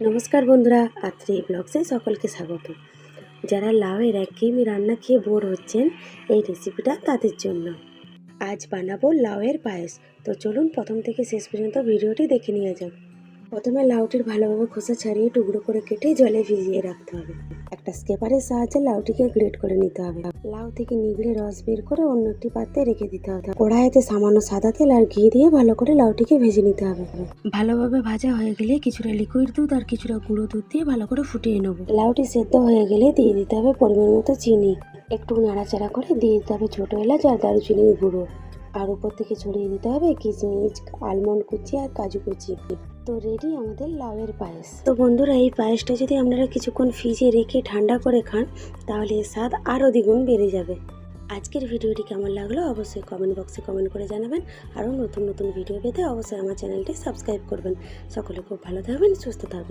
নমস্কার বন্ধুরা, আত্রি ব্লগসে সকলকে স্বাগত। যারা লাউয়ের একঘেয়েমি রান্না খেয়ে বোর হচ্ছেন, এই রেসিপিটা তাদের জন্য। আজ বানাবো লাউয়ের পায়েস। তো চলুন প্রথম থেকে শেষ পর্যন্ত ভিডিওটি দেখে নিয়ে যাক। প্রথমে লাউটির ভালোভাবে খোসা ছাড়িয়ে টুকরো করে কেটে জলে ভিজিয়ে রাখতে হবে। একটা স্কেপারের সাহায্যে লাউটিকে গ্রেট করে নিতে হবে। লাউ থেকে নিগড়ে রস বের করে অন্য একটি পাত্রে রেখে দিতে হবে। কড়াইতে সামান্য সাদা তেল আর ঘি দিয়ে ভালো করে লাউটিকে ভেজে নিতে হবে। ভালোভাবে ভাজা হয়ে গেলে কিছুটা লিকুইড দুধ আর কিছুটা গুঁড়ো দুধ দিয়ে ভালো করে ফুটিয়ে নেব। লাউটি সেদ্ধ হয়ে গেলে দিয়ে দিতে হবে পরিমাণ মতো চিনি। একটু নাড়াচাড়া করে দিয়ে দিতে হবে ছোটো এলাচ আর দারুচিনির গুঁড়ো। আর উপর থেকে ছড়িয়ে দিতে হবে কিশমিশ, আলমন্ড কুচি আর কাজু কুচি। তো রেডি আমাদের লাউয়ের পায়েস। তো বন্ধুরা, এই পায়েসটা যদি আপনারা কিছুক্ষণ ফ্রিজে রেখে ঠান্ডা করে খান, তাহলে এর স্বাদ আরও দ্বিগুণ বেড়ে যাবে। আজকের ভিডিওটি কেমন লাগলো অবশ্যই কমেন্ট বক্সে কমেন্ট করে জানাবেন। আরও নতুন নতুন ভিডিও পেতে অবশ্যই আমার চ্যানেলটি সাবস্ক্রাইব করবেন। সকলে খুব ভালো থাকবেন, সুস্থ থাকবেন।